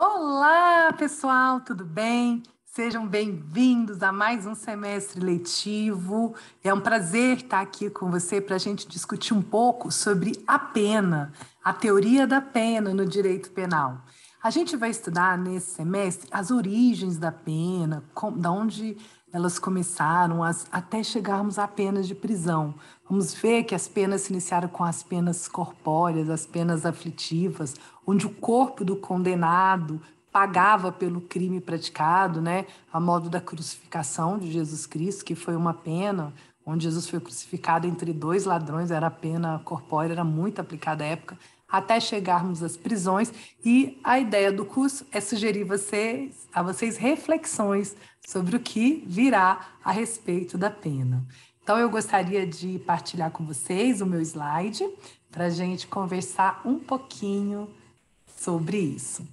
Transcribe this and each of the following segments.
Olá, pessoal, tudo bem? Sejam bem-vindos a mais um semestre letivo. É um prazer estar aqui com você para a gente discutir um pouco sobre a pena, a teoria da pena no direito penal. A gente vai estudar nesse semestre as origens da pena, da onde elas começaram até chegarmos a penas de prisão. Vamos ver que as penas se iniciaram com as penas corpóreas, as penas aflitivas, onde o corpo do condenado pagava pelo crime praticado, né? A modo da crucificação de Jesus Cristo, que foi uma pena, onde Jesus foi crucificado entre dois ladrões, era a pena corpórea, era muito aplicada à época, até chegarmos às prisões. E a ideia do curso é sugerir a vocês reflexões sobre o que virá a respeito da pena. Então, eu gostaria de partilhar com vocês o meu slide para a gente conversar um pouquinho sobre isso.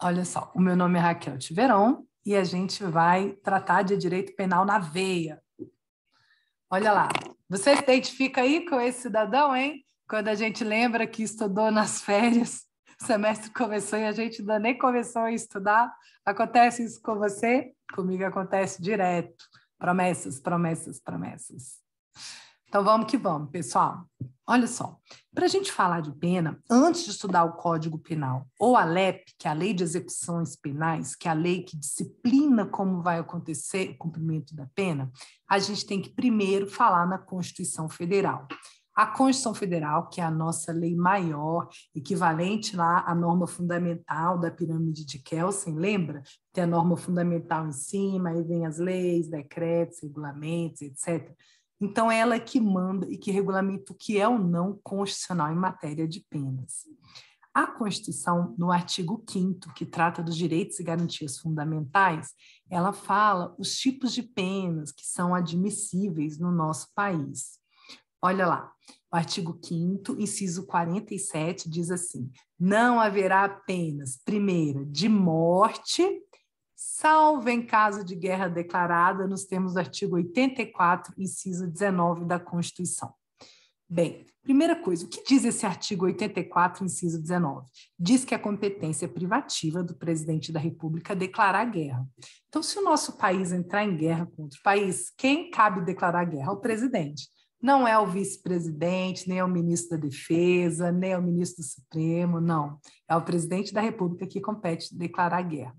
Olha só, o meu nome é Raquel Tiveron e a gente vai tratar de direito penal na veia. Olha lá, você se identifica aí com esse cidadão, hein? Quando a gente lembra que estudou nas férias, o semestre começou e a gente ainda nem começou a estudar. Acontece isso com você? Comigo acontece direto. Promessas, promessas, promessas. Então vamos que vamos, pessoal. Olha só, para a gente falar de pena, antes de estudar o Código Penal ou a LEP, que é a Lei de Execuções Penais, que é a lei que disciplina como vai acontecer o cumprimento da pena, a gente tem que primeiro falar na Constituição Federal. A Constituição Federal, que é a nossa lei maior, equivalente lá à norma fundamental da pirâmide de Kelsen, lembra? Tem a norma fundamental em cima, aí vem as leis, decretos, regulamentos, etc. Então, ela é que manda e que regulamenta o que é ou não constitucional em matéria de penas. A Constituição, no artigo 5º, que trata dos direitos e garantias fundamentais, ela fala os tipos de penas que são admissíveis no nosso país. Olha lá, o artigo 5º, inciso 47, diz assim: não haverá penas, primeira, de morte, salvo em caso de guerra declarada, nos termos do artigo 84, inciso 19 da Constituição. Bem, primeira coisa, o que diz esse artigo 84, inciso 19? Diz que a competência é privativa do presidente da República declarar guerra. Então, se o nosso país entrar em guerra com outro país, quem cabe declarar guerra? O presidente. Não é o vice-presidente, nem é o ministro da Defesa, nem é o ministro do Supremo, não. É o presidente da República que compete declarar guerra.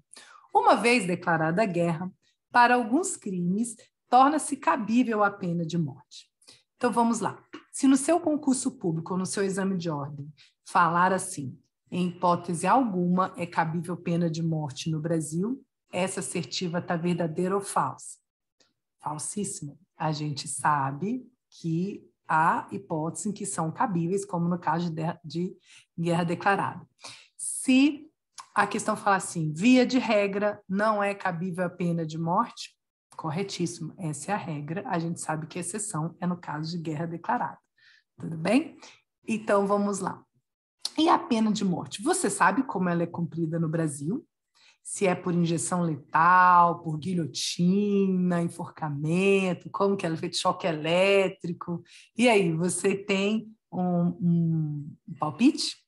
Uma vez declarada a guerra, para alguns crimes, torna-se cabível a pena de morte. Então, vamos lá. Se no seu concurso público ou no seu exame de ordem falar assim, em hipótese alguma é cabível pena de morte no Brasil, essa assertiva está verdadeira ou falsa? Falsíssima. A gente sabe que há hipóteses em que são cabíveis, como no caso de guerra declarada. Se a questão fala assim, via de regra, não é cabível a pena de morte, corretíssimo, essa é a regra, a gente sabe que a exceção é no caso de guerra declarada, tudo bem? Então, vamos lá. E a pena de morte? Você sabe como ela é cumprida no Brasil? Se é por injeção letal, por guilhotina, enforcamento, como que ela é feita, choque elétrico. E aí, você tem um palpite?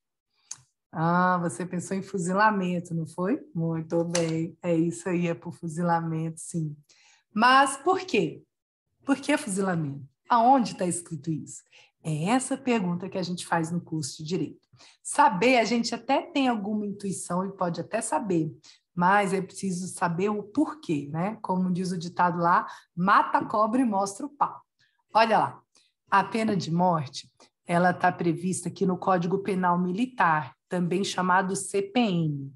Ah, você pensou em fuzilamento, não foi? Muito bem, é isso aí, é por fuzilamento, sim. Mas por quê? Por que fuzilamento? Aonde está escrito isso? É essa pergunta que a gente faz no curso de Direito. Saber, a gente até tem alguma intuição e pode até saber, mas é preciso saber o porquê, né? Como diz o ditado lá, mata a cobra e mostra o pau. Olha lá, a pena de morte, ela está prevista aqui no Código Penal Militar, também chamado CPM.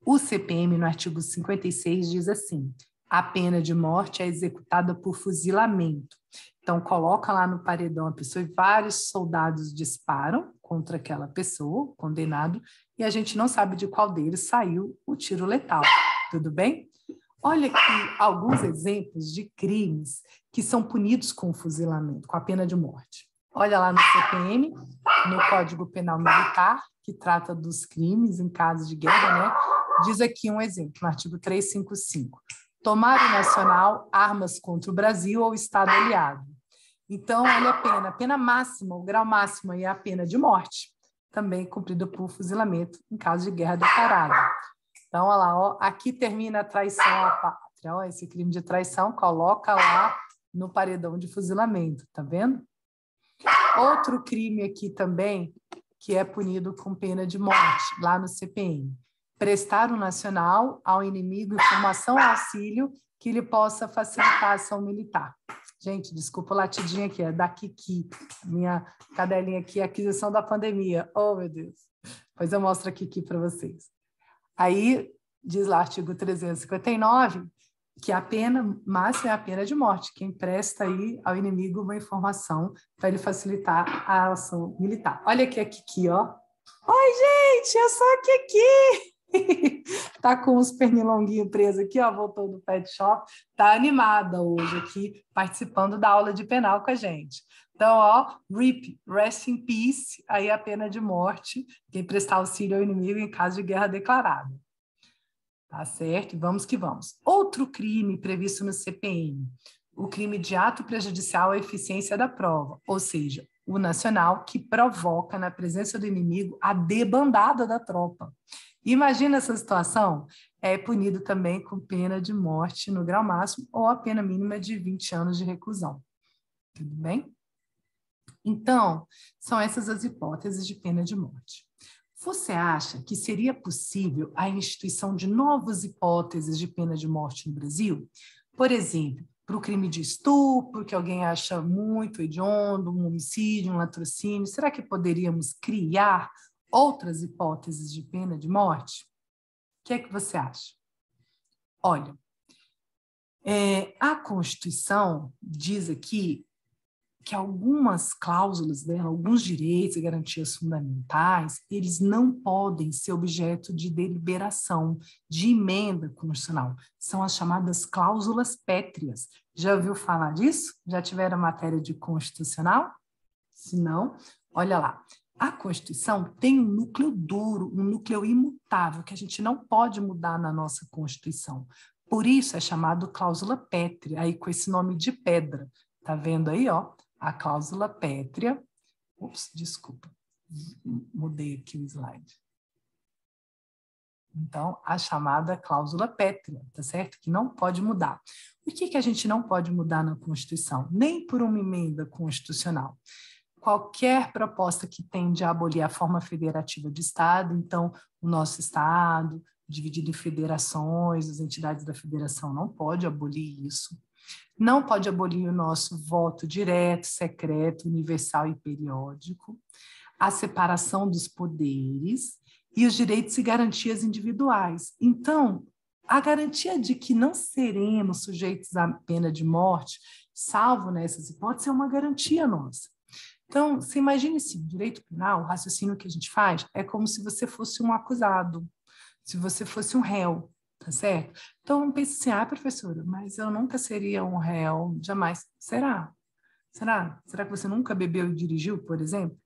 O CPM, no artigo 56, diz assim: a pena de morte é executada por fuzilamento. Então, coloca lá no paredão a pessoa e vários soldados disparam contra aquela pessoa, condenado, e a gente não sabe de qual deles saiu o tiro letal. Tudo bem? Olha aqui alguns exemplos de crimes que são punidos com fuzilamento, com a pena de morte. Olha lá no CPM, no Código Penal Militar, que trata dos crimes em caso de guerra, né? Diz aqui um exemplo, no artigo 355. Tomar o nacional, armas contra o Brasil ou Estado aliado. Então, olha a pena máxima, o grau máximo aí é a pena de morte. também cumprido por fuzilamento em caso de guerra declarada. Então, olha lá, ó, aqui termina a traição à pátria. Ó, esse crime de traição, coloca lá no paredão de fuzilamento, tá vendo? Outro crime aqui também, que é punido com pena de morte, lá no CPM. Prestar o nacional ao inimigo informação ou auxílio que lhe possa facilitar a ação militar. Gente, desculpa o latidinho aqui, é da Kiki, minha cadelinha aqui, aquisição da pandemia. Oh, meu Deus. Pois eu mostro a Kiki para vocês. Aí, diz lá, artigo 359, que a pena máxima é a pena de morte, quem presta aí ao inimigo uma informação para ele facilitar a ação militar. Olha aqui a Kiki, ó. Oi, gente, eu sou a Kiki. Tá com os pernilonguinhos presos aqui, ó, voltou do pet shop. Tá animada hoje aqui, participando da aula de penal com a gente. Então, ó, RIP, Rest in Peace, aí a pena de morte, quem prestar auxílio ao inimigo em caso de guerra declarada. Tá certo? Vamos que vamos. Outro crime previsto no CPM, o crime de ato prejudicial à eficiência da prova, ou seja, o nacional que provoca na presença do inimigo a debandada da tropa. Imagina essa situação? É punido também com pena de morte no grau máximo ou a pena mínima de 20 anos de reclusão. Tudo bem? Então, são essas as hipóteses de pena de morte. Você acha que seria possível a instituição de novas hipóteses de pena de morte no Brasil? Por exemplo, para o crime de estupro, que alguém acha muito hediondo, um homicídio, um latrocínio, será que poderíamos criar outras hipóteses de pena de morte? O que é que você acha? Olha, a Constituição diz aqui que algumas cláusulas dela, alguns direitos e garantias fundamentais, eles não podem ser objeto de deliberação, de emenda constitucional. São as chamadas cláusulas pétreas. Já ouviu falar disso? Já tiveram matéria de constitucional? Se não, olha lá. A Constituição tem um núcleo duro, um núcleo imutável, que a gente não pode mudar na nossa Constituição. Por isso é chamado cláusula pétrea, aí com esse nome de pedra. Tá vendo aí, ó? A cláusula pétrea. Ups, desculpa. Mudei aqui o slide. Então, a chamada cláusula pétrea, tá certo? Que não pode mudar. O que a gente não pode mudar na Constituição? Nem por uma emenda constitucional. Qualquer proposta que tende a abolir a forma federativa de Estado, então, o nosso Estado, dividido em federações, as entidades da federação, não pode abolir isso. Não pode abolir o nosso voto direto, secreto, universal e periódico, a separação dos poderes e os direitos e garantias individuais. Então, a garantia de que não seremos sujeitos à pena de morte, salvo nessas hipóteses, é uma garantia nossa. Então, você imagine assim, direito penal, o raciocínio que a gente faz é como se você fosse um acusado, se você fosse um réu. Tá certo? Então, pensa assim, professora, mas eu nunca seria um réu, jamais. Será? Será? Será que você nunca bebeu e dirigiu, por exemplo?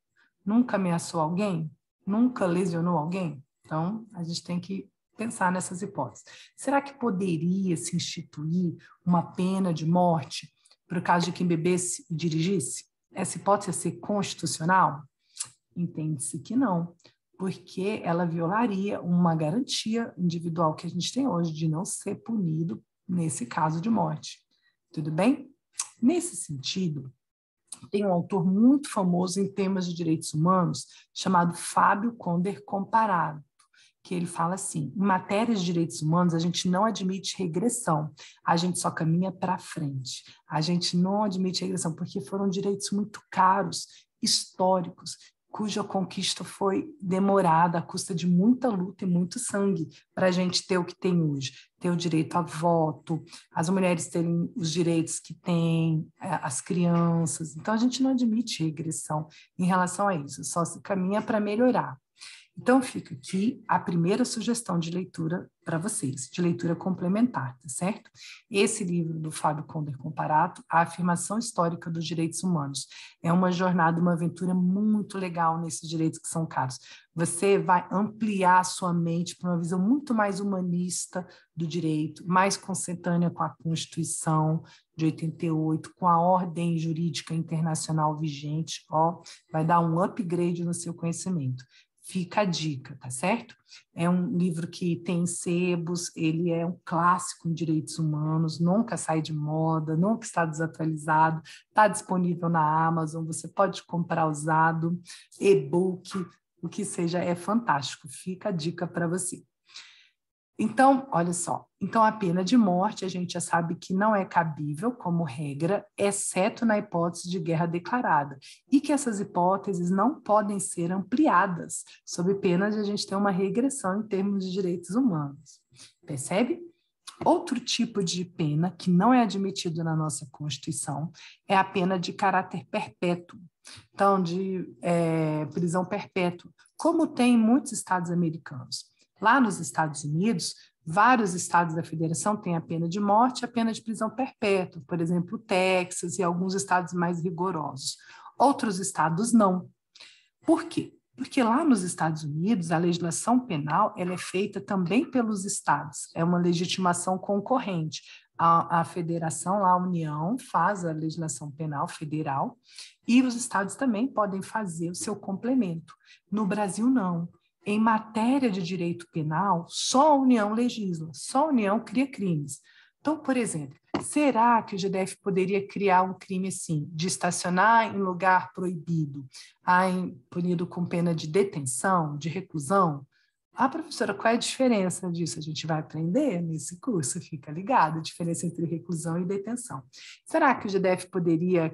Nunca ameaçou alguém? Nunca lesionou alguém? Então, a gente tem que pensar nessas hipóteses. Será que poderia se instituir uma pena de morte para o caso de quem bebesse e dirigisse? Essa hipótese é ser constitucional? Entende-se que não, porque ela violaria uma garantia individual que a gente tem hoje de não ser punido nesse caso de morte. Tudo bem? Nesse sentido, tem um autor muito famoso em temas de direitos humanos, chamado Fábio Conder Comparado, que ele fala assim, em matérias de direitos humanos, a gente não admite regressão, a gente só caminha para frente. A gente não admite regressão, porque foram direitos muito caros, históricos, cuja conquista foi demorada, à custa de muita luta e muito sangue, para a gente ter o que tem hoje, ter o direito a voto, as mulheres terem os direitos que têm, as crianças. Então, a gente não admite regressão em relação a isso, só se caminha para melhorar. Então, fica aqui a primeira sugestão de leitura para vocês, de leitura complementar, tá certo? Esse livro do Fábio Conder Comparato, A Afirmação Histórica dos Direitos Humanos, é uma jornada, uma aventura muito legal nesses direitos que são caros. Você vai ampliar a sua mente para uma visão muito mais humanista do direito, mais consentânea com a Constituição de 88, com a ordem jurídica internacional vigente, vai dar um upgrade no seu conhecimento. Fica a dica, tá certo? É um livro que tem sebos, ele é um clássico em direitos humanos, nunca sai de moda, nunca está desatualizado, está disponível na Amazon, você pode comprar usado, e-book, o que seja, é fantástico. Fica a dica para você. Então, olha só, então a pena de morte a gente já sabe que não é cabível como regra, exceto na hipótese de guerra declarada, e que essas hipóteses não podem ser ampliadas, sob pena de a gente ter uma regressão em termos de direitos humanos. Percebe? Outro tipo de pena que não é admitido na nossa Constituição é a pena de caráter perpétuo, então de prisão perpétua, como tem em muitos estados americanos. Lá nos Estados Unidos, vários estados da federação têm a pena de morte e a pena de prisão perpétua, por exemplo, o Texas e alguns estados mais rigorosos. Outros estados não. Por quê? Porque lá nos Estados Unidos, a legislação penal ela é feita também pelos estados, é uma legitimação concorrente. A federação, a União, faz a legislação penal federal e os estados também podem fazer o seu complemento. No Brasil, não. Em matéria de direito penal, só a União legisla, só a União cria crimes. Então, por exemplo, será que o GDF poderia criar um crime assim, de estacionar em lugar proibido, punido com pena de detenção, de reclusão? Ah, professora, qual é a diferença disso? A gente vai aprender nesse curso, fica ligado, a diferença entre reclusão e detenção. Será que o GDF poderia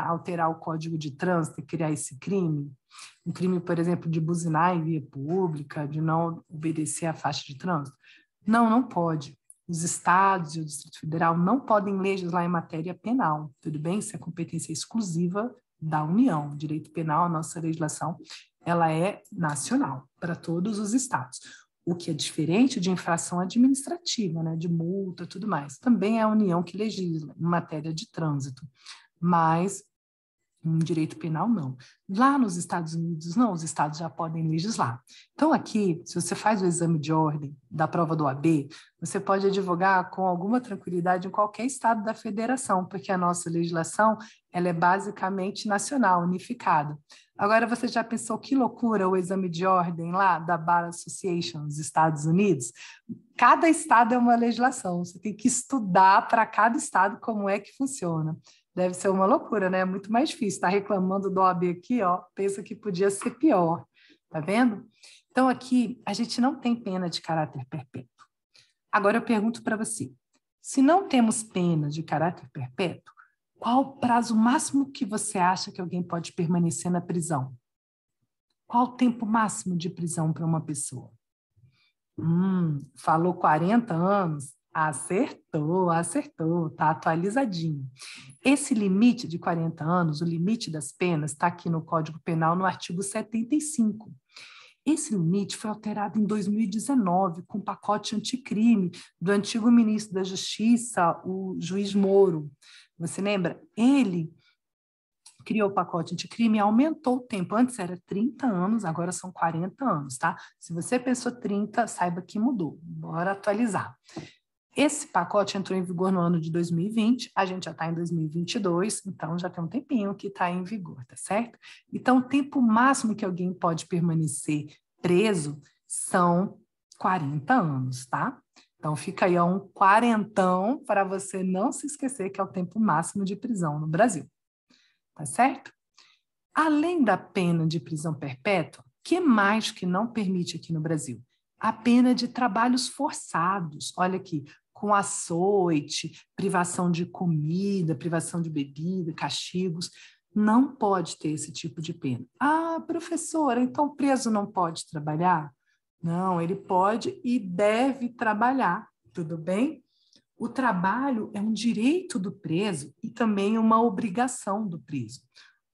alterar o Código de Trânsito e criar esse crime? Um crime, por exemplo, de buzinar em via pública, de não obedecer à faixa de trânsito? Não, não pode. Os estados e o Distrito Federal não podem legislar em matéria penal, tudo bem? Isso é competência exclusiva da União. Direito penal, a nossa legislação, ela é nacional para todos os estados. O que é diferente de infração administrativa, né, de multa, tudo mais. Também é a União que legisla em matéria de trânsito, mas em direito penal, não. Lá nos Estados Unidos, não, os estados já podem legislar. Então, aqui, se você faz o exame de ordem da prova do OAB, você pode advogar com alguma tranquilidade em qualquer estado da federação, porque a nossa legislação ela é basicamente nacional, unificada. Agora, você já pensou que loucura o exame de ordem lá da Bar Association nos Estados Unidos? Cada estado é uma legislação, você tem que estudar para cada estado como é que funciona. Deve ser uma loucura, né? É muito mais difícil. Está reclamando do OAB aqui, pensa que podia ser pior. Tá vendo? Então, aqui, a gente não tem pena de caráter perpétuo. Agora, eu pergunto para você, se não temos pena de caráter perpétuo, qual o prazo máximo que você acha que alguém pode permanecer na prisão? Qual o tempo máximo de prisão para uma pessoa? Falou 40 anos? Acertou, tá atualizadinho. Esse limite de 40 anos, o limite das penas, está aqui no Código Penal, no artigo 75. Esse limite foi alterado em 2019, com o pacote anticrime do antigo ministro da Justiça, o juiz Moro. Você lembra? Ele criou o pacote anticrime e aumentou o tempo. Antes era 30 anos, agora são 40 anos, tá? Se você pensou 30, saiba que mudou. Bora atualizar. Esse pacote entrou em vigor no ano de 2020, a gente já está em 2022, então já tem um tempinho que está em vigor, tá certo? Então, o tempo máximo que alguém pode permanecer preso são 40 anos, tá? Então, fica aí um quarentão para você não se esquecer que é o tempo máximo de prisão no Brasil, tá certo? Além da pena de prisão perpétua, o que mais que não permite aqui no Brasil? A pena de trabalhos forçados, olha aqui, com açoite, privação de comida, privação de bebida, castigos, não pode ter esse tipo de pena. Ah, professora, então o preso não pode trabalhar? Não, ele pode e deve trabalhar, tudo bem? O trabalho é um direito do preso e também uma obrigação do preso.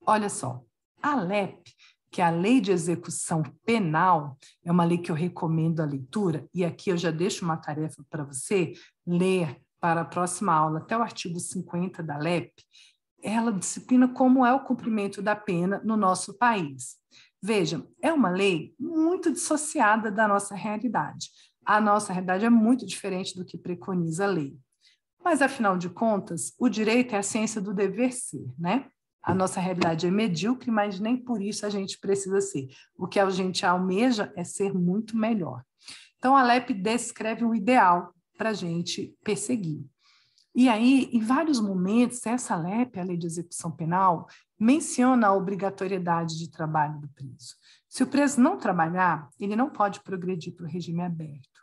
Olha só, a LEP que a Lei de Execução Penal é uma lei que eu recomendo a leitura, e aqui eu já deixo uma tarefa para você ler para a próxima aula, até o artigo 50 da LEP, ela disciplina como é o cumprimento da pena no nosso país. Veja, é uma lei muito dissociada da nossa realidade. A nossa realidade é muito diferente do que preconiza a lei. Mas, afinal de contas, o direito é a ciência do dever ser, né? A nossa realidade é medíocre, mas nem por isso a gente precisa ser. O que a gente almeja é ser muito melhor. Então, a LEP descreve o ideal para a gente perseguir. E aí, em vários momentos, essa LEP, a Lei de Execução Penal, menciona a obrigatoriedade de trabalho do preso. Se o preso não trabalhar, ele não pode progredir para o regime aberto.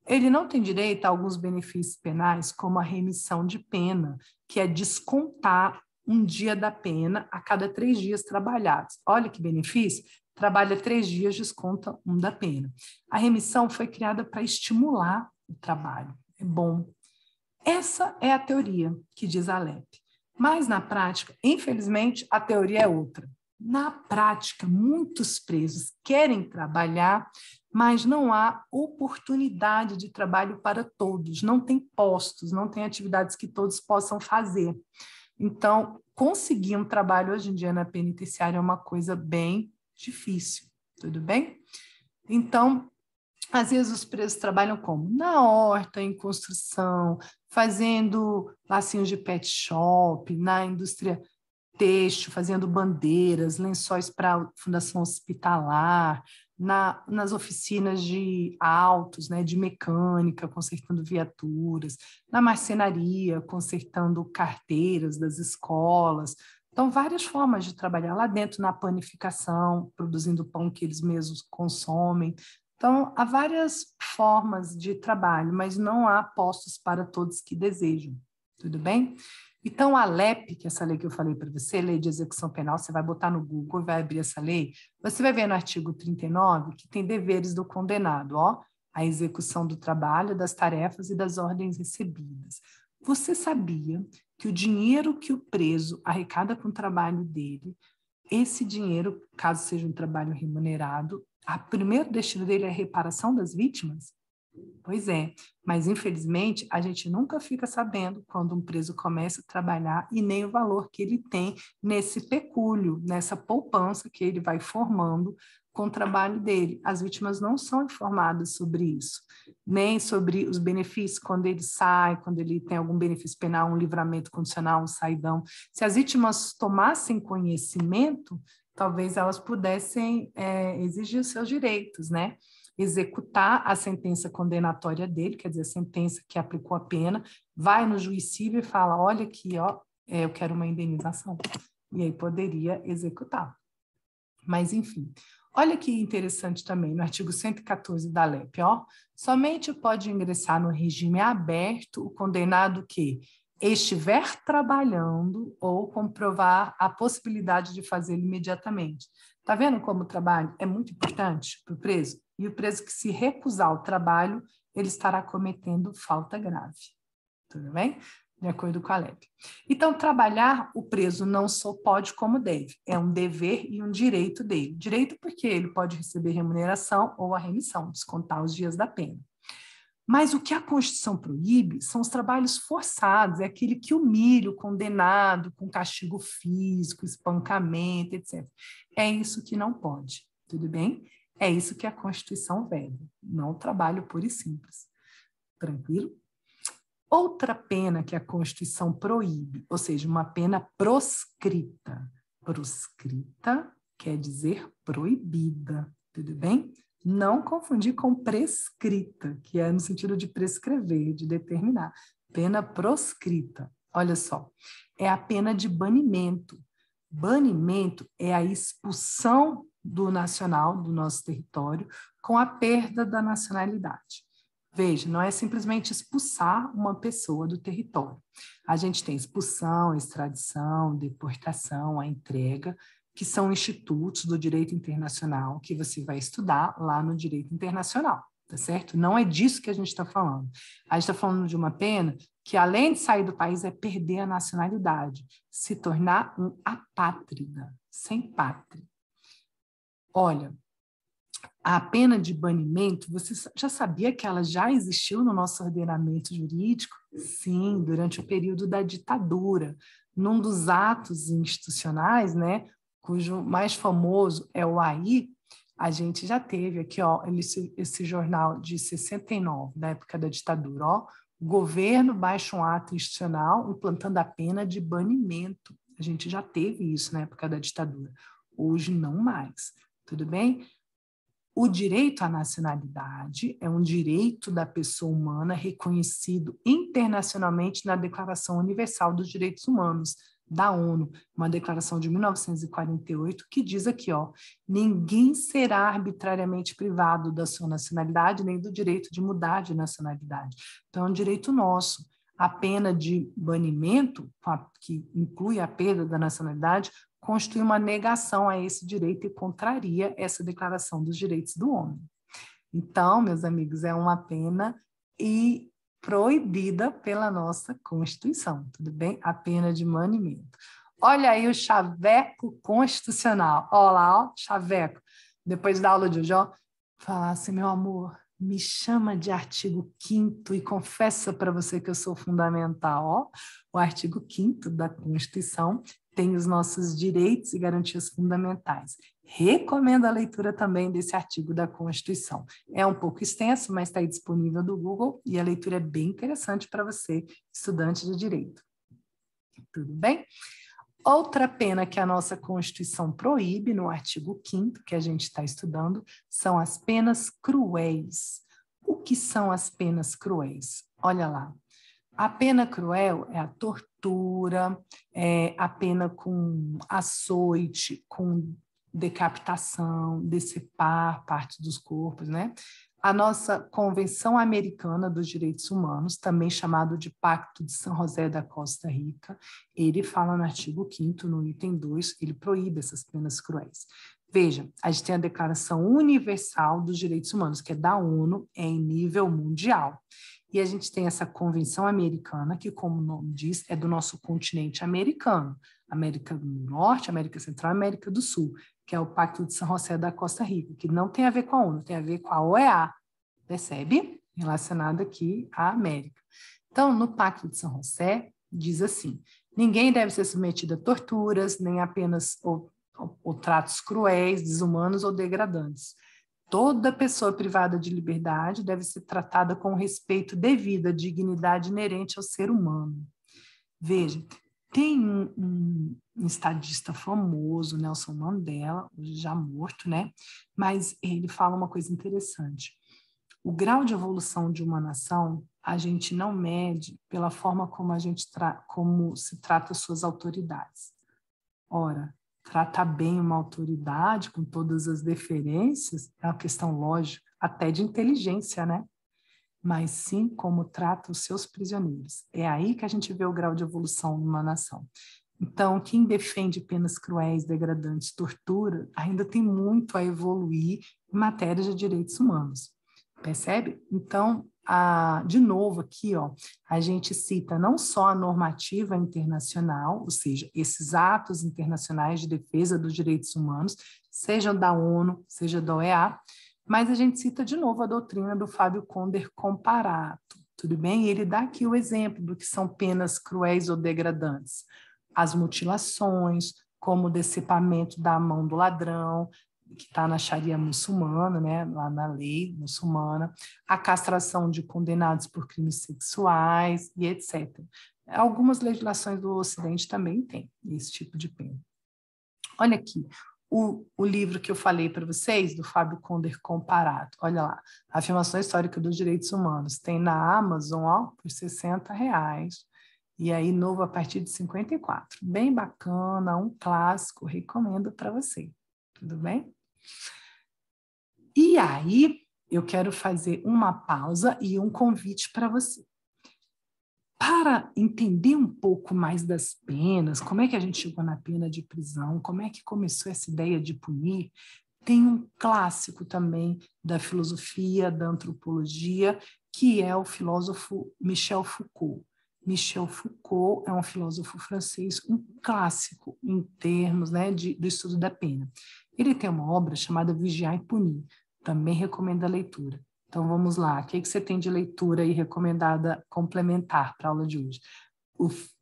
Ele não tem direito a alguns benefícios penais, como a remissão de pena, que é descontar um dia da pena a cada 3 dias trabalhados. Olha que benefício! Trabalha 3 dias, desconta um da pena. A remissão foi criada para estimular o trabalho. É bom. Essa é a teoria que diz a LEP. Mas, na prática, infelizmente, a teoria é outra. Na prática, muitos presos querem trabalhar, mas não há oportunidade de trabalho para todos, não tem postos, não tem atividades que todos possam fazer. Então, conseguir um trabalho hoje em dia na penitenciária é uma coisa bem difícil, tudo bem? Então, às vezes os presos trabalham como? Na horta, em construção, fazendo lacinhos de pet shop, na indústria têxtil, fazendo bandeiras, lençóis para a fundação hospitalar, nas oficinas de autos, né, de mecânica, consertando viaturas, na marcenaria, consertando carteiras das escolas. Então, várias formas de trabalhar lá dentro, na panificação, produzindo pão que eles mesmos consomem. Então, há várias formas de trabalho, mas não há postos para todos que desejam. Tudo bem? Então, a LEP, que é essa lei que eu falei para você, Lei de Execução Penal, você vai botar no Google e vai abrir essa lei, você vai ver no artigo 39 que tem deveres do condenado, ó, a execução do trabalho, das tarefas e das ordens recebidas. Você sabia que o dinheiro que o preso arrecada com o trabalho dele, esse dinheiro, caso seja um trabalho remunerado, o primeiro destino dele é a reparação das vítimas? Pois é, mas infelizmente a gente nunca fica sabendo quando um preso começa a trabalhar e nem o valor que ele tem nesse pecúlio, nessa poupança que ele vai formando com o trabalho dele. As vítimas não são informadas sobre isso, nem sobre os benefícios quando ele sai, quando ele tem algum benefício penal, um livramento condicional, um saidão. Se as vítimas tomassem conhecimento, talvez elas pudessem exigir os seus direitos, né? Executar a sentença condenatória dele, quer dizer, a sentença que aplicou a pena, vai no juiz civil e fala, olha aqui, ó, eu quero uma indenização. E aí poderia executar. Mas, enfim, olha que interessante também, no artigo 114 da LEP, ó, somente pode ingressar no regime aberto o condenado que estiver trabalhando ou comprovar a possibilidade de fazê-lo imediatamente. Está vendo como o trabalho é muito importante para o preso? E o preso que se recusar ao trabalho, ele estará cometendo falta grave. Tudo bem? De acordo com a LEP. Então, trabalhar, o preso não só pode como deve. É um dever e um direito dele. Direito porque ele pode receber remuneração ou a remissão, descontar os dias da pena. Mas o que a Constituição proíbe são os trabalhos forçados, é aquele que humilha o condenado com castigo físico, espancamento, etc. É isso que não pode, tudo bem? É isso que a Constituição veda, não o trabalho puro e simples. Tranquilo? Outra pena que a Constituição proíbe, ou seja, uma pena proscrita. Proscrita quer dizer proibida, tudo bem? Não confundir com prescrita, que é no sentido de prescrever, de determinar. Pena proscrita, olha só, é a pena de banimento. Banimento é a expulsão do nacional, do nosso território, com a perda da nacionalidade. Veja, não é simplesmente expulsar uma pessoa do território. A gente tem expulsão, extradição, deportação, a entrega, que são institutos do direito internacional que você vai estudar lá no direito internacional, tá certo? Não é disso que a gente está falando. A gente está falando de uma pena que, além de sair do país, é perder a nacionalidade, se tornar um apátrida, sem pátria. Olha, a pena de banimento, você já sabia que ela já existiu no nosso ordenamento jurídico? Sim, durante o período da ditadura. Num dos atos institucionais, né, cujo mais famoso é o AI, a gente já teve aqui, ó, esse jornal de 69, da época da ditadura, ó, o governo baixa um ato institucional implantando a pena de banimento. A gente já teve isso na época da ditadura. Hoje não mais, tudo bem? O direito à nacionalidade é um direito da pessoa humana reconhecido internacionalmente na Declaração Universal dos Direitos Humanos, da ONU, uma declaração de 1948, que diz aqui, ó, ninguém será arbitrariamente privado da sua nacionalidade nem do direito de mudar de nacionalidade. Então, é um direito nosso. A pena de banimento, que inclui a perda da nacionalidade, constitui uma negação a esse direito e contraria essa Declaração dos Direitos do Homem. Então, meus amigos, é uma pena e proibida pela nossa Constituição, tudo bem? A pena de banimento. Olha aí o chaveco constitucional. Olha lá, ó, chaveco. Depois da aula de hoje, ó, falar assim, meu amor, me chama de artigo 5º e confessa para você que eu sou fundamental. Ó, o artigo 5º da Constituição tem os nossos direitos e garantias fundamentais. Recomendo a leitura também desse artigo da Constituição. É um pouco extenso, mas está aí disponível no Google e a leitura é bem interessante para você, estudante de direito. Tudo bem? Outra pena que a nossa Constituição proíbe, no artigo 5º, que a gente está estudando, são as penas cruéis. O que são as penas cruéis? Olha lá. A pena cruel é a tortura, é a pena com açoite, com decapitação, decepar partes dos corpos, né? A nossa Convenção Americana dos Direitos Humanos, também chamado de Pacto de São José da Costa Rica, ele fala no artigo 5º, no item 2, ele proíbe essas penas cruéis. Veja, a gente tem a Declaração Universal dos Direitos Humanos, que é da ONU, é em nível mundial. E a gente tem essa Convenção Americana, que, como o nome diz, é do nosso continente americano, América do Norte, América Central e América do Sul, que é o Pacto de São José da Costa Rica, que não tem a ver com a ONU, tem a ver com a OEA, percebe? Relacionado aqui à América. Então, no Pacto de São José, diz assim, ninguém deve ser submetido a torturas, nem apenas ou tratos cruéis, desumanos ou degradantes. Toda pessoa privada de liberdade deve ser tratada com respeito devido à dignidade inerente ao ser humano. Veja, tem um estadista famoso, Nelson Mandela, hoje já morto, né? Mas ele fala uma coisa interessante. O grau de evolução de uma nação, a gente não mede pela forma como como se trata suas autoridades. Ora, tratar bem uma autoridade com todas as deferências é uma questão lógica, até de inteligência, né? Mas sim como trata os seus prisioneiros. É aí que a gente vê o grau de evolução numa nação. Então, quem defende penas cruéis, degradantes, tortura, ainda tem muito a evoluir em matéria de direitos humanos. Percebe? Então, de novo aqui, ó, a gente cita não só a normativa internacional, ou seja, esses atos internacionais de defesa dos direitos humanos, sejam da ONU, seja da OEA, mas a gente cita de novo a doutrina do Fábio Conder Comparato, tudo bem? E ele dá aqui o exemplo do que são penas cruéis ou degradantes. As mutilações, como o decepamento da mão do ladrão, que está na Sharia muçulmana, né, lá na lei muçulmana, a castração de condenados por crimes sexuais e etc. Algumas legislações do Ocidente também têm esse tipo de pena. Olha aqui, o livro que eu falei para vocês, do Fábio Conder Comparato, olha lá, Afirmação Histórica dos Direitos Humanos, tem na Amazon, ó, por R$60, e aí novo a partir de 54. Bem bacana, um clássico, recomendo para você, tudo bem? E aí, eu quero fazer uma pausa e um convite para você. Para entender um pouco mais das penas, como é que a gente chegou na pena de prisão, como é que começou essa ideia de punir, tem um clássico também da filosofia, da antropologia, que é o filósofo Michel Foucault. Michel Foucault é um filósofo francês, um clássico em termos, né, do estudo da pena. Ele tem uma obra chamada Vigiar e Punir, também recomendo a leitura. Então, vamos lá, o que você tem de leitura aí recomendada complementar para a aula de hoje?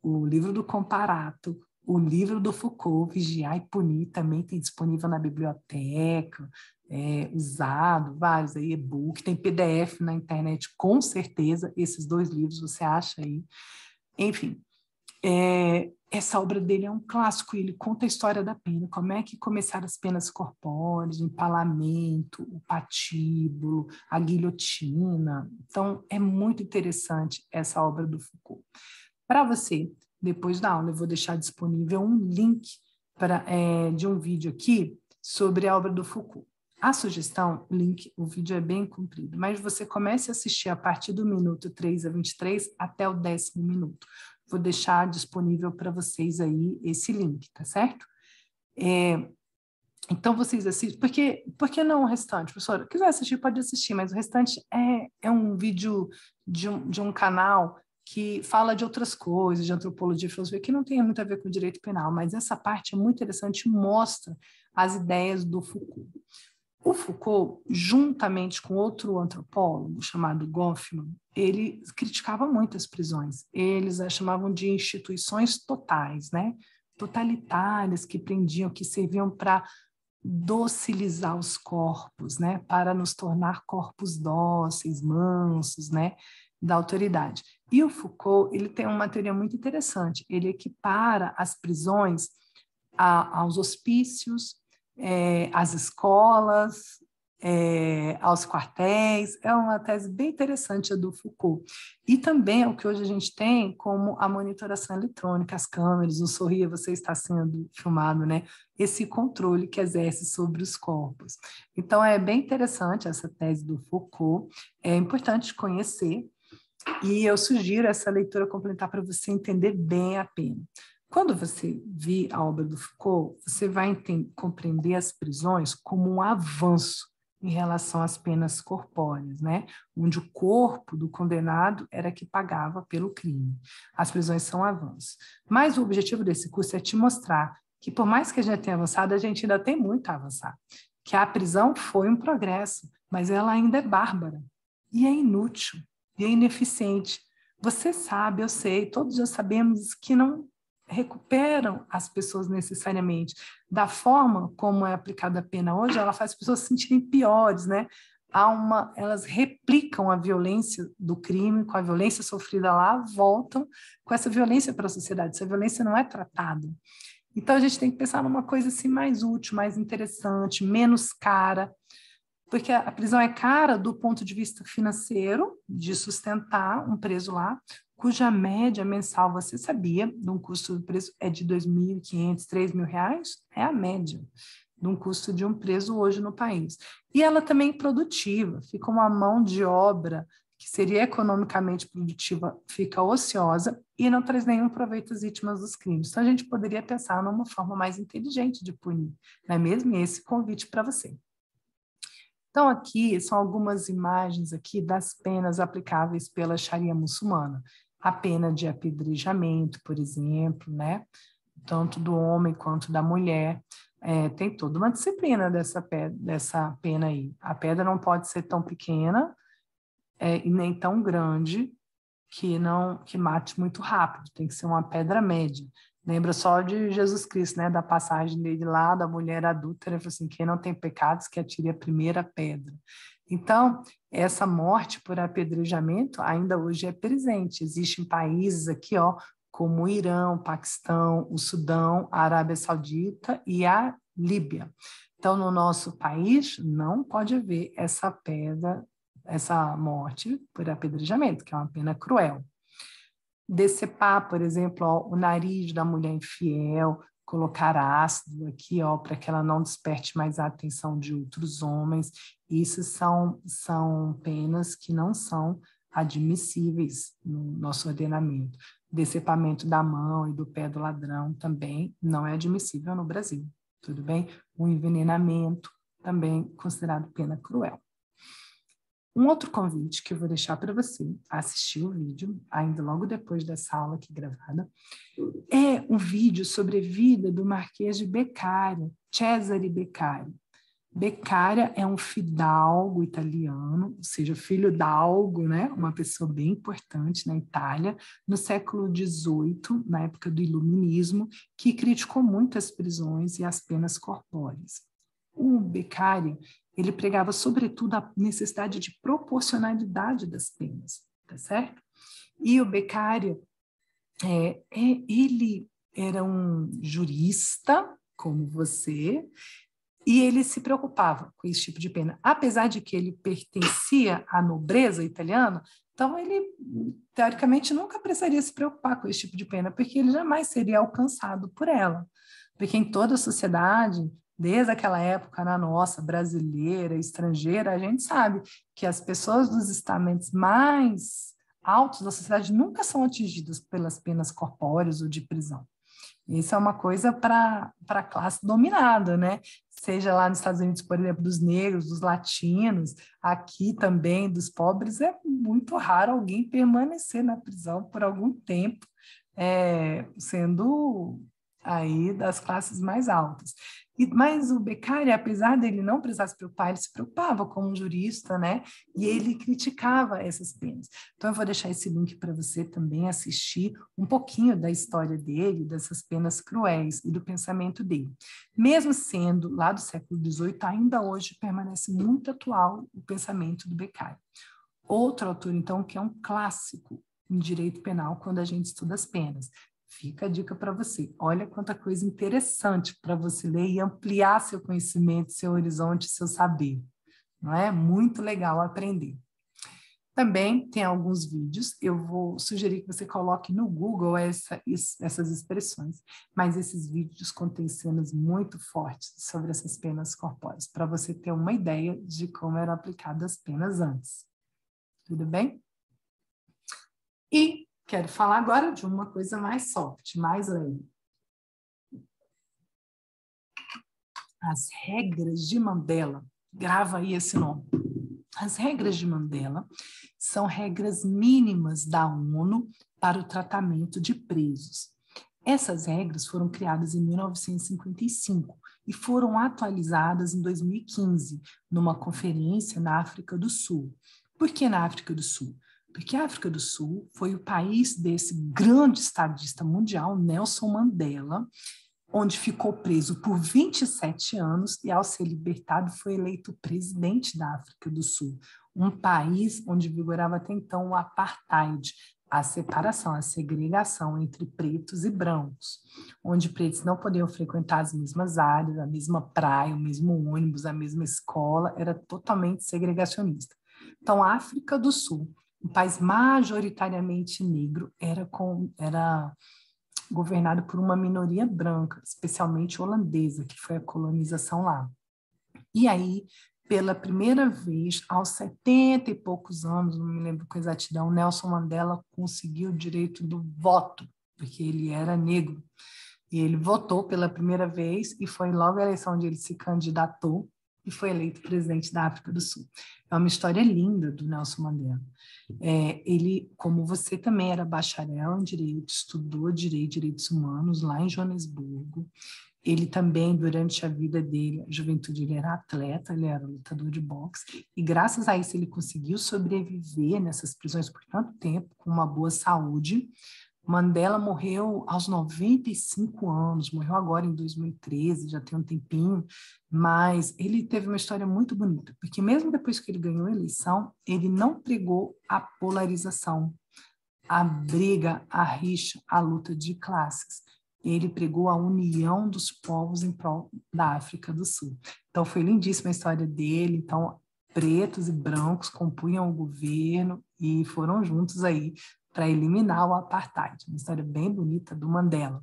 O livro do Comparato, o livro do Foucault, Vigiar e Punir, também tem disponível na biblioteca, usado, vários aí, e-book, tem PDF na internet, com certeza, esses 2 livros você acha aí. Enfim, essa obra dele é um clássico, ele conta a história da pena, como é que começaram as penas corpóreas, o empalamento, o patíbulo, a guilhotina. Então, é muito interessante essa obra do Foucault. Para você, depois da aula, eu vou deixar disponível um link de um vídeo aqui sobre a obra do Foucault. A sugestão, o vídeo é bem comprido, mas você comece a assistir a partir do minuto 3 a 23 até o 10º minuto. Vou deixar disponível para vocês aí esse link, tá certo? Então, vocês assistem. Por que não o restante, professora? Quiser assistir, pode assistir, mas o restante é um vídeo de um canal que fala de outras coisas, de antropologia e filosofia, que não tem muito a ver com o direito penal, mas essa parte é muito interessante e mostra as ideias do Foucault. O Foucault, juntamente com outro antropólogo chamado Goffman, ele criticava muito as prisões. Eles as chamavam de instituições totais, né? Totalitárias, que prendiam, que serviam para docilizar os corpos, né? Para nos tornar corpos dóceis, mansos, né? Da autoridade. E o Foucault, ele tem uma teoria muito interessante. Ele equipara as prisões aos hospícios, às escolas, aos quartéis. É uma tese bem interessante a do Foucault. E também é o que hoje a gente tem como a monitoração eletrônica, as câmeras, o Sorria, você está sendo filmado, né? Esse controle que exerce sobre os corpos. Então, é bem interessante essa tese do Foucault, é importante conhecer, e eu sugiro essa leitura complementar para você entender bem a pena. Quando você vir a obra do Foucault, você vai compreender as prisões como um avanço em relação às penas corpóreas, né? Onde o corpo do condenado era que pagava pelo crime. As prisões são avanços. Mas o objetivo desse curso é te mostrar que, por mais que a gente tenha avançado, a gente ainda tem muito a avançar. Que a prisão foi um progresso, mas ela ainda é bárbara e é inútil e é ineficiente. Você sabe, eu sei, todos já sabemos que não recuperam as pessoas necessariamente. Da forma como é aplicada a pena hoje, ela faz as pessoas se sentirem piores, né? Elas replicam a violência do crime, com a violência sofrida lá, voltam com essa violência para a sociedade. Essa violência não é tratada. Então, a gente tem que pensar numa coisa assim mais útil, mais interessante, menos cara, porque a prisão é cara do ponto de vista financeiro, de sustentar um preso lá, cuja média mensal, você sabia, de um custo do preso é de R$ 2.500, R$ 3.000, é a média de um custo de um preso hoje no país. E ela também é produtiva, fica uma mão de obra que seria economicamente produtiva, fica ociosa e não traz nenhum proveito às vítimas dos crimes. Então, a gente poderia pensar numa forma mais inteligente de punir, não é mesmo? E esse convite para você. Então, aqui são algumas imagens aqui das penas aplicáveis pela Sharia muçulmana. A pena de apedrejamento, por exemplo, né? Tanto do homem quanto da mulher. Tem toda uma disciplina dessa pena aí. A pedra não pode ser tão pequena e nem tão grande que mate muito rápido. Tem que ser uma pedra média. Lembra só de Jesus Cristo, né? Da passagem dele lá, da mulher adúltera, ele falou assim, quem não tem pecados, que atire a primeira pedra. Então, essa morte por apedrejamento ainda hoje é presente. Existem países aqui, ó, como o Irã, o Paquistão, o Sudão, a Arábia Saudita e a Líbia. Então, no nosso país, não pode haver essa morte por apedrejamento, que é uma pena cruel. Decepar, por exemplo, ó, o nariz da mulher infiel, colocar ácido aqui, ó, para que ela não desperte mais a atenção de outros homens. Isso são penas que não são admissíveis no nosso ordenamento. Decepamento da mão e do pé do ladrão também não é admissível no Brasil, tudo bem? O envenenamento também considerado pena cruel. Um outro convite que eu vou deixar para você assistir o vídeo, ainda logo depois dessa aula aqui gravada, é um vídeo sobre a vida do Marquês de Beccaria, Cesare Beccaria. Beccaria é um fidalgo italiano, ou seja, filho d'algo, né? Uma pessoa bem importante na Itália, no século XVIII, na época do Iluminismo, que criticou muito as prisões e as penas corpóreas. O Beccaria, ele pregava sobretudo a necessidade de proporcionalidade das penas, tá certo? E o Beccaria, ele era um jurista, como você, e ele se preocupava com esse tipo de pena. Apesar de que ele pertencia à nobreza italiana, então ele, teoricamente, nunca precisaria se preocupar com esse tipo de pena, porque ele jamais seria alcançado por ela. Porque em toda a sociedade, desde aquela época, na nossa, brasileira, estrangeira, a gente sabe que as pessoas dos estamentos mais altos da sociedade nunca são atingidas pelas penas corpóreas ou de prisão. Isso é uma coisa para a classe dominada, né? Seja lá nos Estados Unidos, por exemplo, dos negros, dos latinos, aqui também dos pobres, é muito raro alguém permanecer na prisão por algum tempo, sendo aí das classes mais altas. Mas o Beccaria, apesar dele não precisar se preocupar, ele se preocupava como um jurista, né? E ele criticava essas penas. Então, eu vou deixar esse link para você também assistir um pouquinho da história dele, dessas penas cruéis e do pensamento dele. Mesmo sendo lá do século XVIII, ainda hoje permanece muito atual o pensamento do Beccaria. Outro autor, então, que é um clássico em direito penal quando a gente estuda as penas. Fica a dica para você. Olha quanta coisa interessante para você ler e ampliar seu conhecimento, seu horizonte, seu saber. Não é? Muito legal aprender. Também tem alguns vídeos, eu vou sugerir que você coloque no Google essas expressões, mas esses vídeos contêm cenas muito fortes sobre essas penas corpóreas, para você ter uma ideia de como eram aplicadas as penas antes. Tudo bem? E quero falar agora de uma coisa mais soft, mais leve. As regras de Mandela. Grava aí esse nome. As regras de Mandela são regras mínimas da ONU para o tratamento de presos. Essas regras foram criadas em 1955 e foram atualizadas em 2015, numa conferência na África do Sul. Por que na África do Sul? Porque a África do Sul foi o país desse grande estadista mundial, Nelson Mandela, onde ficou preso por 27 anos e, ao ser libertado, foi eleito presidente da África do Sul, um país onde vigorava até então o apartheid, a separação, a segregação entre pretos e brancos, onde pretos não podiam frequentar as mesmas áreas, a mesma praia, o mesmo ônibus, a mesma escola, era totalmente segregacionista. Então, a África do Sul, um país majoritariamente negro, era governado por uma minoria branca, especialmente holandesa, que foi a colonização lá. E aí, pela primeira vez, aos 70 e poucos anos, não me lembro com exatidão, Nelson Mandela conseguiu o direito do voto, porque ele era negro. E ele votou pela primeira vez e foi logo a eleição onde ele se candidatou e foi eleito presidente da África do Sul. É uma história linda do Nelson Mandela. Ele, como você, também era bacharel em Direito, estudou Direitos Humanos lá em Joanesburgo. Ele também, durante a vida dele, a juventude, ele era atleta, ele era lutador de boxe, e graças a isso ele conseguiu sobreviver nessas prisões por tanto tempo, com uma boa saúde. Mandela morreu aos 95 anos, morreu agora em 2013, já tem um tempinho, mas ele teve uma história muito bonita, porque mesmo depois que ele ganhou a eleição, ele não pregou a polarização, a briga, a rixa, a luta de classes. Ele pregou a união dos povos em prol da África do Sul. Então, foi lindíssima a história dele. Então, pretos e brancos compunham o governo e foram juntos aí para eliminar o apartheid. Uma história bem bonita do Mandela.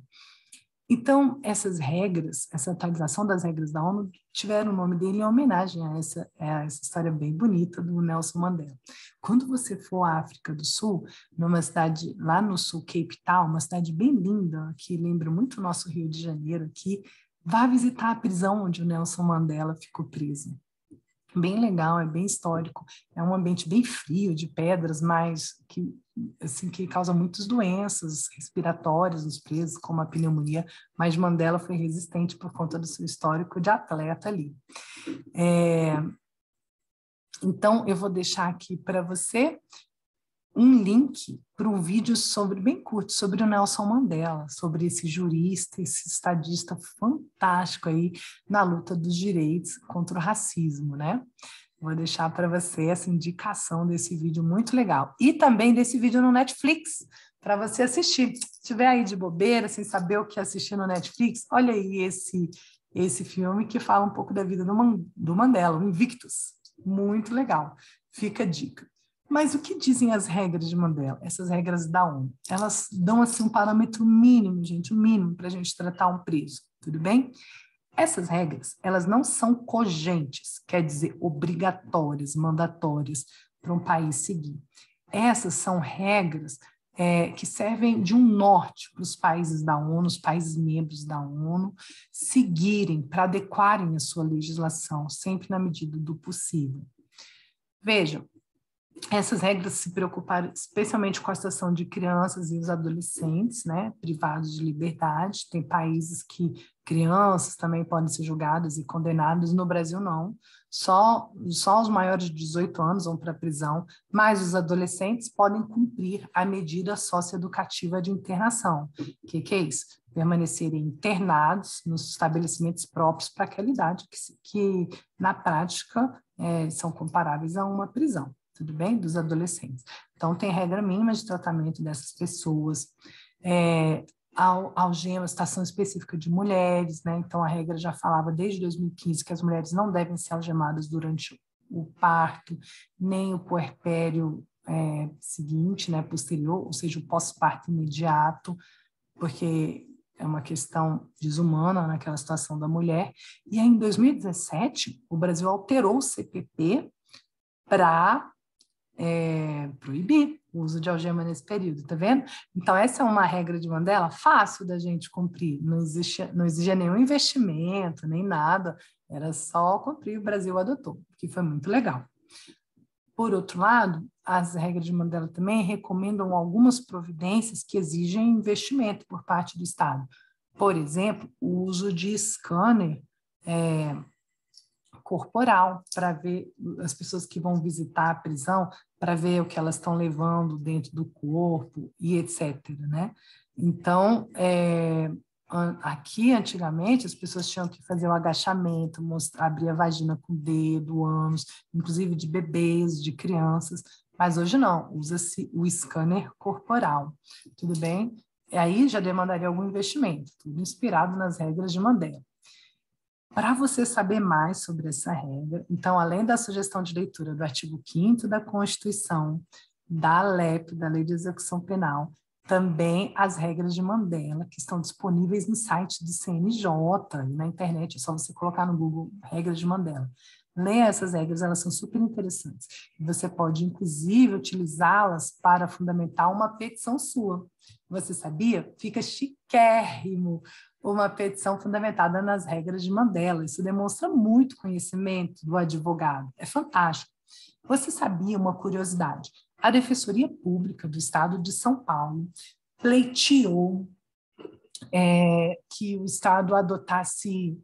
Então, essas regras, essa atualização das regras da ONU, tiveram o nome dele em homenagem a essa história bem bonita do Nelson Mandela. Quando você for à África do Sul, numa cidade lá no sul, Cape Town, uma cidade bem linda, que lembra muito o nosso Rio de Janeiro aqui, vá visitar a prisão onde o Nelson Mandela ficou preso. bem legal, é bem histórico, é um ambiente bem frio, de pedras, mas que, assim, que causa muitas doenças respiratórias nos presos, como a pneumonia, mas Mandela foi resistente por conta do seu histórico de atleta ali. Então, eu vou deixar aqui para você um link para um vídeo bem curto, sobre o Nelson Mandela, sobre esse jurista, esse estadista fantástico aí na luta dos direitos contra o racismo, né? Vou deixar para você essa indicação desse vídeo muito legal. E também desse vídeo no Netflix, para você assistir. Se estiver aí de bobeira, sem saber o que assistir no Netflix, olha aí esse filme que fala um pouco da vida do Mandela, o Invictus. Muito legal. Fica a dica. Mas o que dizem as regras de Mandela? Essas regras da ONU? Elas dão assim um parâmetro mínimo, gente, o mínimo para a gente tratar um preso, tudo bem? Essas regras, elas não são cogentes, quer dizer, obrigatórias, mandatórias para um país seguir. Essas são regras que servem de um norte para os países da ONU, os países membros da ONU, seguirem, para adequarem a sua legislação, sempre na medida do possível. Vejam, essas regras se preocuparam especialmente com a situação de crianças e os adolescentes, né, privados de liberdade. Tem países que crianças também podem ser julgadas e condenadas, no Brasil não. Só os maiores de 18 anos vão para a prisão, mas os adolescentes podem cumprir a medida socioeducativa de internação. O que é isso? Permanecerem internados nos estabelecimentos próprios para aquela idade, que na prática são comparáveis a uma prisão. Tudo bem? Dos adolescentes. Então, tem regra mínima de tratamento dessas pessoas, algema, situação específica de mulheres, né? Então, a regra já falava desde 2015 que as mulheres não devem ser algemadas durante o parto, nem o puerpério seguinte, né, posterior, ou seja, o pós-parto imediato, porque é uma questão desumana naquela situação da mulher. E aí, em 2017, o Brasil alterou o CPP para proibir o uso de algema nesse período, tá vendo? Então, essa é uma regra de Mandela fácil da gente cumprir, não exigia nenhum investimento, nem nada, era só cumprir, o Brasil adotou, que foi muito legal. Por outro lado, as regras de Mandela também recomendam algumas providências que exigem investimento por parte do Estado. Por exemplo, o uso de scanner corporal, para ver as pessoas que vão visitar a prisão, para ver o que elas estão levando dentro do corpo e etc. Né? Então, aqui, antigamente, as pessoas tinham que fazer o agachamento, abrir a vagina com o dedo, o ânus, inclusive de bebês, de crianças, mas hoje não, usa-se o scanner corporal, tudo bem? E aí já demandaria algum investimento, tudo inspirado nas regras de Mandela. Para você saber mais sobre essa regra, então, além da sugestão de leitura do artigo 5º da Constituição, da LEP, da Lei de Execução Penal, também as regras de Mandela, que estão disponíveis no site do CNJ e na internet, é só você colocar no Google regras de Mandela. Leia essas regras, elas são super interessantes. Você pode, inclusive, utilizá-las para fundamentar uma petição sua. Você sabia? Fica chiquérrimo uma petição fundamentada nas regras de Mandela. Isso demonstra muito conhecimento do advogado. É fantástico. Você sabia uma curiosidade? A Defensoria Pública do Estado de São Paulo pleiteou que o Estado adotasse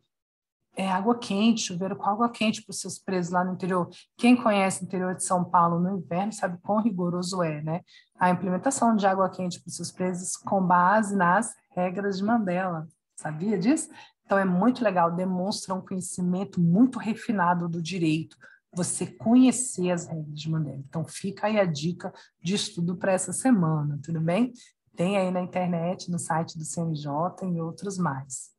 água quente, chuveiro com água quente para os seus presos lá no interior. Quem conhece o interior de São Paulo no inverno sabe quão rigoroso é, né? A implementação de água quente para os seus presos com base nas regras de Mandela. Sabia disso? Então, é muito legal, demonstra um conhecimento muito refinado do direito, você conhecer as regras de Mandela. Então, fica aí a dica de estudo para essa semana, tudo bem? Tem aí na internet, no site do CNJ e outros mais.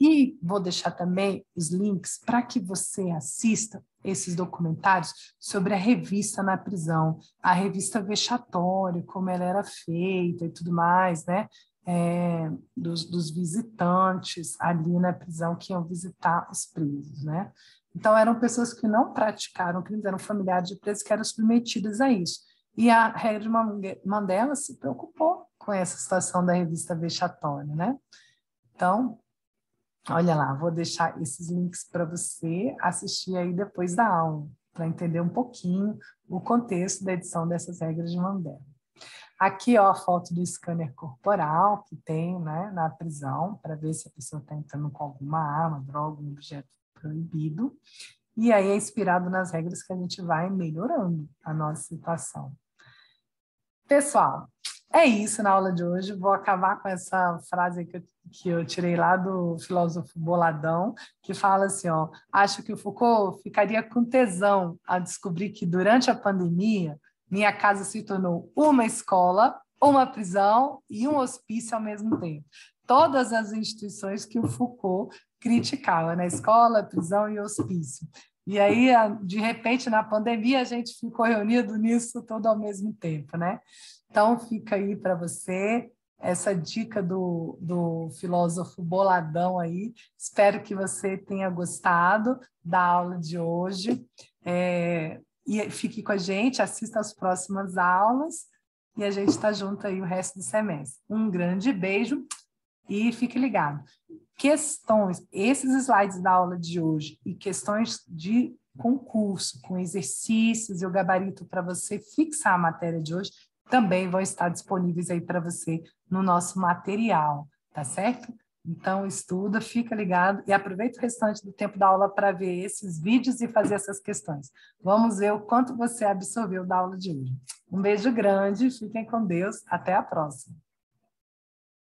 E vou deixar também os links para que você assista esses documentários sobre a revista na prisão, a revista vexatória, como ela era feita e tudo mais, né? Dos visitantes ali na prisão que iam visitar os presos, né? Então, eram pessoas que não praticaram crimes, eram familiares de presos que eram submetidos a isso. E a regra de Mandela se preocupou com essa situação da revista vexatória, né? Então, Olha lá, vou deixar esses links para você assistir aí depois da aula, para entender um pouquinho o contexto da edição dessas regras de Mandela. Aqui, ó, a foto do scanner corporal que tem, né, na prisão, para ver se a pessoa está entrando com alguma arma, droga, um objeto proibido. E aí é inspirado nas regras que a gente vai melhorando a nossa situação. Pessoal, é isso na aula de hoje. Vou acabar com essa frase que eu tirei lá do filósofo Boladão, que fala assim, ó, acho que o Foucault ficaria com tesão a descobrir que durante a pandemia minha casa se tornou uma escola, uma prisão e um hospício ao mesmo tempo. Todas as instituições que o Foucault criticava, né? Escola, prisão e hospício. E aí, de repente, na pandemia, a gente ficou reunido nisso tudo ao mesmo tempo, né? Então, fica aí para você essa dica do filósofo Boladão aí. Espero que você tenha gostado da aula de hoje. E fique com a gente, assista às próximas aulas e a gente está junto aí o resto do semestre. Um grande beijo e fique ligado. Questões, esses slides da aula de hoje e questões de concurso, com exercícios e o gabarito para você fixar a matéria de hoje, também vão estar disponíveis aí para você no nosso material, tá certo? Então, estuda, fica ligado e aproveita o restante do tempo da aula para ver esses vídeos e fazer essas questões. Vamos ver o quanto você absorveu da aula de hoje. Um beijo grande, fiquem com Deus, até a próxima.